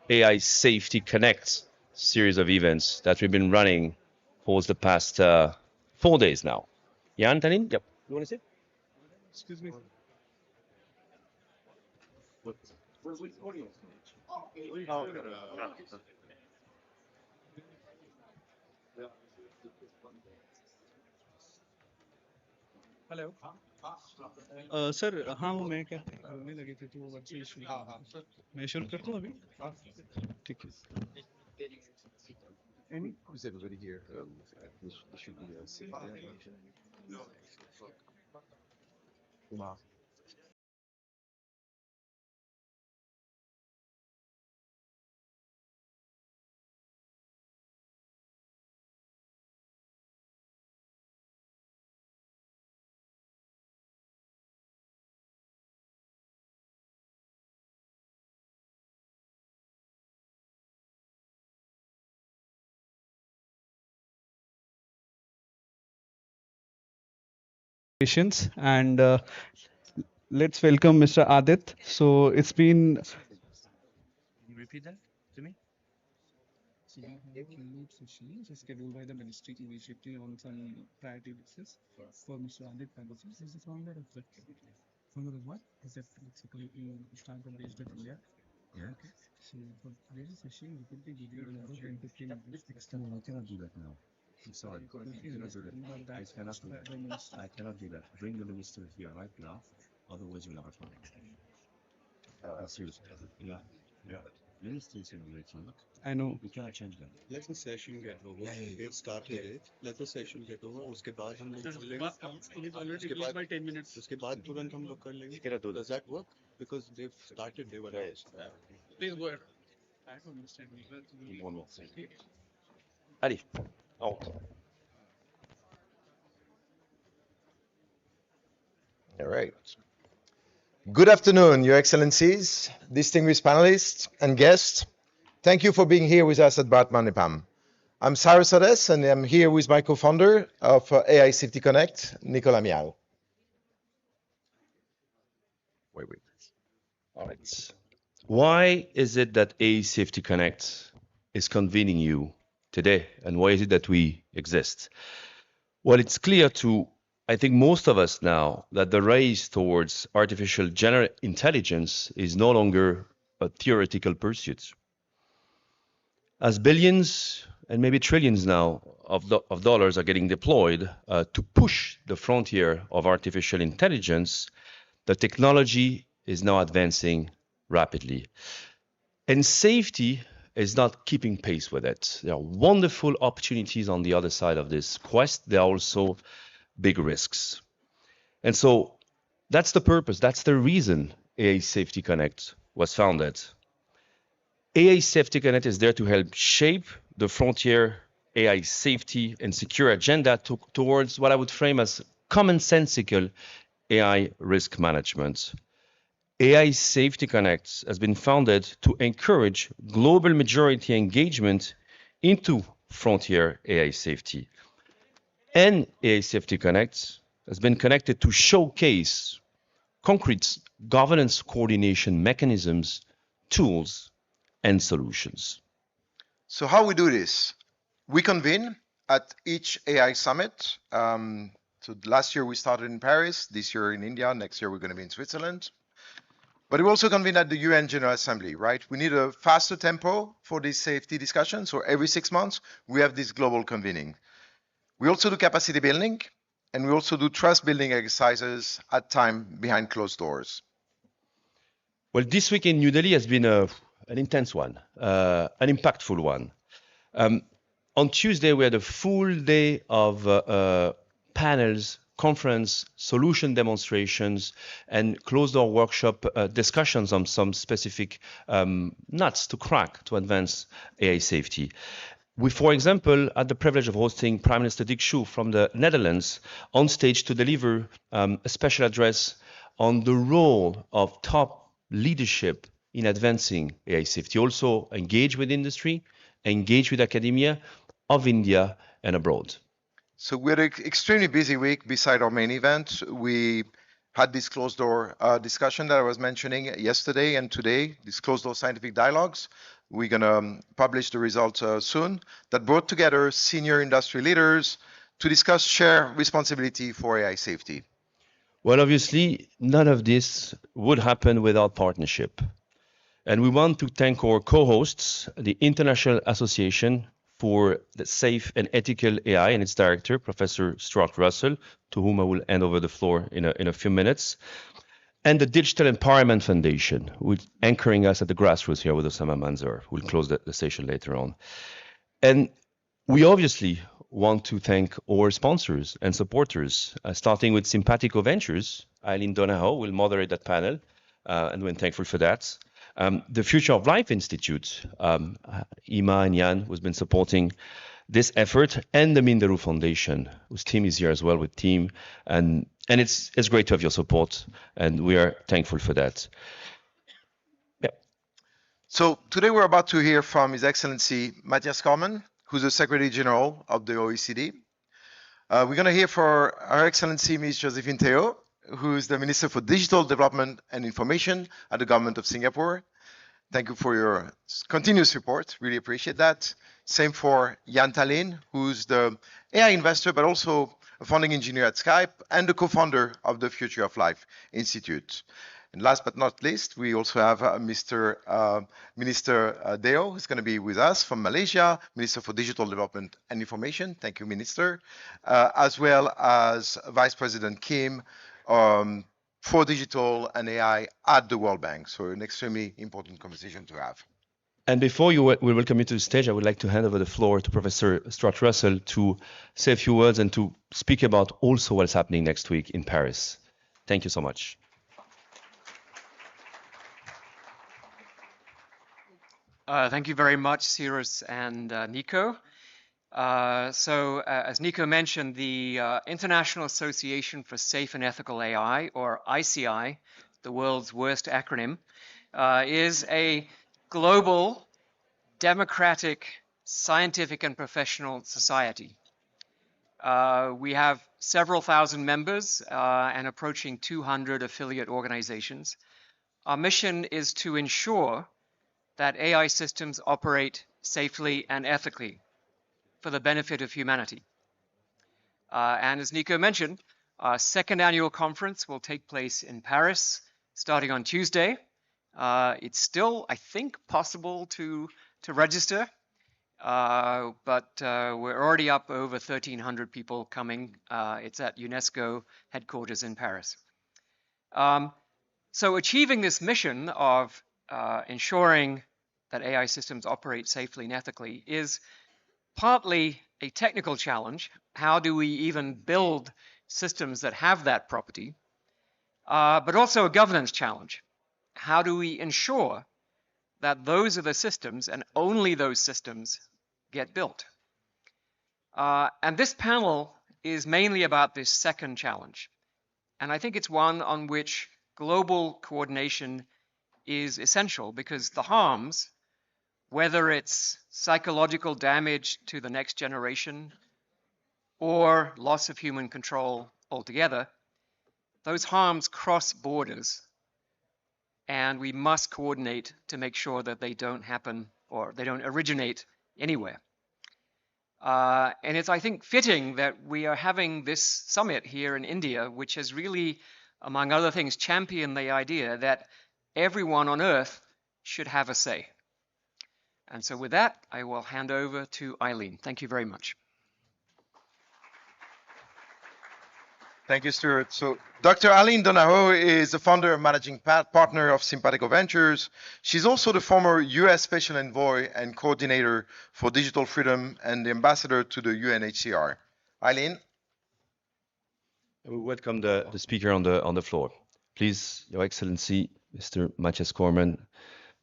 AI Safety Connect series of events that we've been running for the past 4 days now. Yeah, Antonin? Yep. You want to say? Excuse me. Hello sir हाँ वो मैं क्या बोलने लगे थे तो वो बच्चे इशू मैं शुरू कर दूं अभी ठीक है Any? Is everybody here? This should be a safe. Wow. Patience and let's welcome Mr. Adit. So it's been. Can you repeat that to me? So we have a keynote session scheduled by the ministry immediately on some priority basis for Mr. Adit Pagasis. This is the founder of the founder of what? Is that basically startup based in India? Yeah. Okay. So for today's session, we could be giving another 10 to 15 minutes. I cannot do that now. I'm sorry. I cannot do that. I cannot do that. I cannot do that. Bring the minister here right now. Otherwise, you'll have a problem. Seriously. Yeah. Yeah. Minister is in the meeting. I know. We cannot change that. Let the session get over. They've started it. Let the session get over. उसके बाद हम लोग कर लेंगे. It is already closed by 10 minutes. उसके बाद तुरंत हम लोग कर लेंगे. Cannot do Does that work? Because they've started. They were Yes. Please go ahead. I don't understand. One more. Allez. Oh. All right. Good afternoon, Your Excellencies, distinguished panelists and guests. Thank you for being here with us at Batmanipam. I'm Cyrus Ades, and I'm here with my co-founder of AI Safety Connect, Nicolas Mial. Wait. All right. Why is it that AI Safety Connect is convening you today, and why is it that we exist? Well, it's clear to, I think, most of us now that the race towards artificial general intelligence is no longer a theoretical pursuit. As billions and maybe trillions now of dollars are getting deployed to push the frontier of artificial intelligence, the technology is now advancing rapidly. And safety is not keeping pace with it. There are wonderful opportunities on the other side of this quest. There are also big risks. And so that's the purpose, that's the reason AI Safety Connect was founded. AI Safety Connect is there to help shape the frontier AI safety and secure agenda towards what I would frame as commonsensical AI risk management. AI Safety Connect has been founded to encourage global majority engagement into frontier AI safety. And AI Safety Connect has been connected to showcase concrete governance coordination mechanisms, tools, and solutions. So how we do this? We convene at each AI summit. So last year we started in Paris, this year in India, next year we're going to be in Switzerland. But we also convene at the UN General Assembly, right? We need a faster tempo for this safety discussion. So every 6 months, we have this global convening. We also do capacity building, and we also do trust building exercises at time behind closed doors. Well, this week in New Delhi has been an intense one, an impactful one. On Tuesday, we had a full day of panels, conference, solution demonstrations, and closed-door workshop discussions on some specific nuts to crack to advance AI safety. We, for example, had the privilege of hosting Prime Minister Dick Schoof from the Netherlands on stage to deliver a special address on the role of top leadership in advancing AI safety. Also engage with industry, engage with academia of India and abroad. So we had an extremely busy week beside our main event. We had this closed door discussion that I was mentioning yesterday and today, these closed door scientific dialogues. We're going to publish the results soon, that brought together senior industry leaders to discuss shared responsibility for AI safety. Well, obviously, none of this would happen without partnership. And we want to thank our co-hosts, the International Association for the Safe and Ethical AI and its director, Professor Stuart Russell, to whom I will hand over the floor in a few minutes, and the Digital Empowerment Foundation, who's anchoring us at the grassroots here with Osama Manzar, who will close the session later on. And we obviously want to thank our sponsors and supporters, starting with Simpatico Ventures. Eileen Donahoe will moderate that panel, and we're thankful for that. The Future of Life Institute, Ima and Jan, who's been supporting this effort, and the Minderu Foundation, whose team is here as well with team. And it's great to have your support, and we are thankful for that. Yeah. So today we're about to hear from His Excellency Matthias Cormann, who's the Secretary General of the OECD. We're going to hear from Her Excellency Ms. Josephine Teo, who is the Minister for Digital Development and Information at the Government of Singapore. Thank you for your continuous support. Really appreciate that. Same for Jan Tallinn, who's the AI investor, but also a founding engineer at Skype and the co-founder of the Future of Life Institute. And last but not least, we also have Minister Deo, who's going to be with us from Malaysia, Minister for Digital Development and Information. Thank you, Minister. As well as Vice President Kim for Digital and AI at the World Bank. So an extremely important conversation to have. And before we welcome you to the stage, I would like to hand over the floor to Professor Stuart Russell to say a few words and to speak about also what's happening next week in Paris. Thank you so much. Thank you very much, Cyrus and Nico. As Nico mentioned, the International Association for Safe and Ethical AI, or ICI, the world's worst acronym, is a global, democratic, scientific and professional society. We have several thousand members and approaching 200 affiliate organizations. Our mission is to ensure that AI systems operate safely and ethically for the benefit of humanity. And as Nico mentioned, our second annual conference will take place in Paris starting on Tuesday. It's still, I think, possible to register, but we're already up over 1,300 people coming. It's at UNESCO headquarters in Paris. So achieving this mission of ensuring that AI systems operate safely and ethically is partly a technical challenge. How do we even build systems that have that property? But also a governance challenge. How do we ensure that those are the systems and only those systems get built? And this panel is mainly about this second challenge. And I think it's one on which global coordination is essential, because the harms, whether it's psychological damage to the next generation or loss of human control altogether, those harms cross borders, and we must coordinate to make sure that they don't happen or they don't originate anywhere. And it's, I think, fitting that we are having this summit here in India, which has really, among other things, championed the idea that everyone on Earth should have a say. And so with that, I will hand over to Eileen. Thank you very much. Thank you, Stuart. So Dr. Eileen Donahoe is the founder and managing partner of Simpatico Ventures. She's also the former US Special Envoy and coordinator for digital freedom and the ambassador to the UNHCR. Eileen? We welcome the speaker on the floor. Please, Your Excellency, Mr. Matthias Cormann,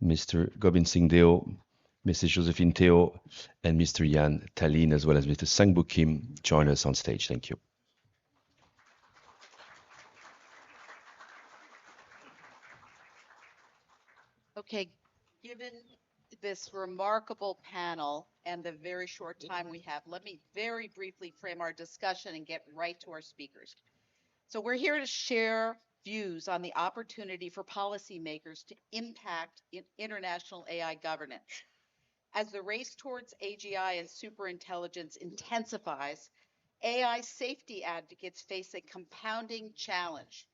Mr. Gobind Singh Deo, Mrs. Josephine Teo, and Mr. Jan Tallinn, as well as Mr. Sangbu Kim, join us on stage. Thank you. Okay, given this remarkable panel and the very short time we have, let me very briefly frame our discussion and get right to our speakers. So we're here to share views on the opportunity for policymakers to impact international AI governance. As the race towards AGI and superintelligence intensifies, AI safety advocates face a compounding challenge.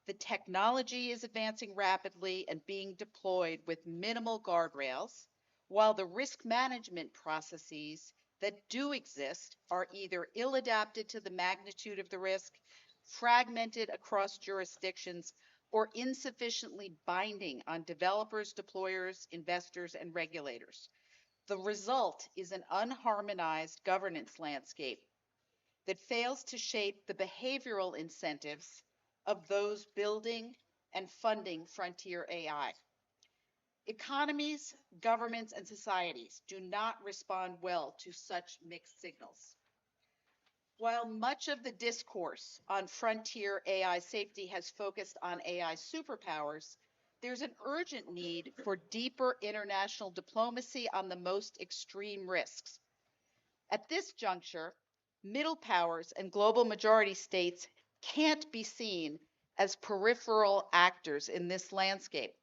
The technology is advancing rapidly and being deployed with minimal guardrails, while the risk management processes that do exist are either ill adapted to the magnitude of the risk, fragmented across jurisdictions, or insufficiently binding on developers, deployers, investors, and regulators. The result is an unharmonized governance landscape that fails to shape the behavioral incentives of those building and funding frontier AI. Economies, governments, and societies do not respond well to such mixed signals. While much of the discourse on frontier AI safety has focused on AI superpowers, there's an urgent need for deeper international diplomacy on the most extreme risks. At this juncture, middle powers and global majority states can't be seen as peripheral actors in this landscape.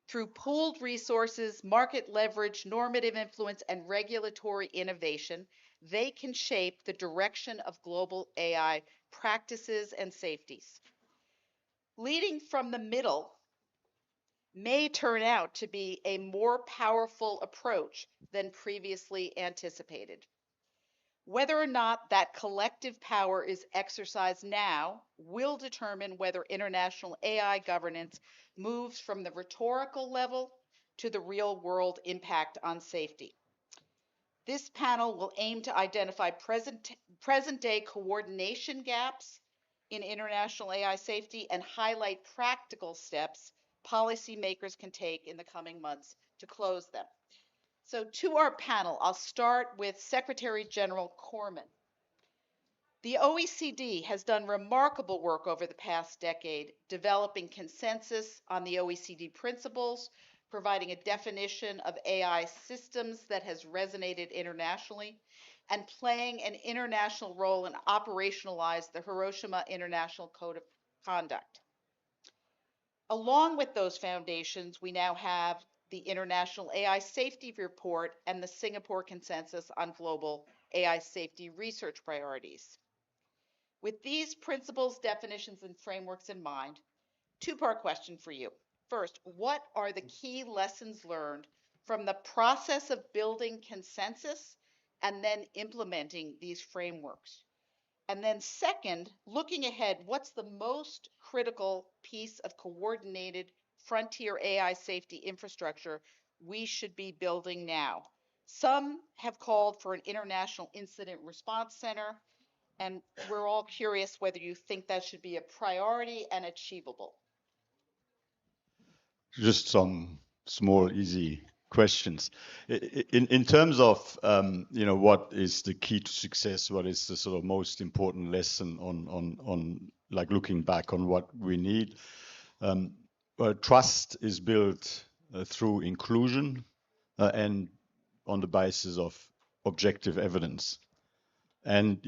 Through pooled resources, market leverage, normative influence, and regulatory innovation, they can shape the direction of global AI practices and safeties. Leading from the middle may turn out to be a more powerful approach than previously anticipated. Whether or not that collective power is exercised now will determine whether international AI governance moves from the rhetorical level to the real world impact on safety. This panel will aim to identify present day coordination gaps in international AI safety and highlight practical steps policymakers can take in the coming months to close them. So to our panel, I'll start with Secretary General Corman. The OECD has done remarkable work over the past decade, developing consensus on the OECD principles, providing a definition of AI systems that has resonated internationally, and playing an international role in operationalize the Hiroshima International Code of Conduct. Along with those foundations, we now have the International AI Safety Report and the Singapore Consensus on Global AI Safety Research Priorities. With these principles, definitions, and frameworks in mind, two-part question for you. First, what are the key lessons learned from the process of building consensus and then implementing these frameworks? And then second, looking ahead, what's the most critical piece of coordinated frontier AI safety infrastructure we should be building now? Some have called for an international incident response center, and we're all curious whether you think that should be a priority and achievable. Just some small, easy questions. In terms of, what is the key to success? What is the sort of most important lesson on like looking back on what we need? Well, trust is built through inclusion and on the basis of objective evidence. And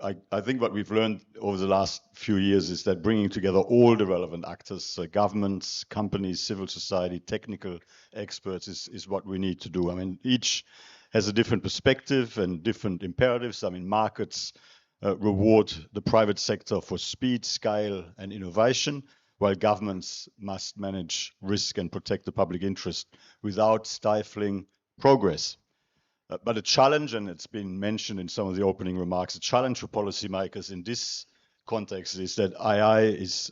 I think what we've learned over the last few years is that bringing together all the relevant actors, governments, companies, civil society, technical experts is what we need to do. I mean, each has a different perspective and different imperatives. I mean, markets reward the private sector for speed, scale, and innovation, while governments must manage risk and protect the public interest without stifling progress. But a challenge, and it's been mentioned in some of the opening remarks, a challenge for policymakers in this context is that AI is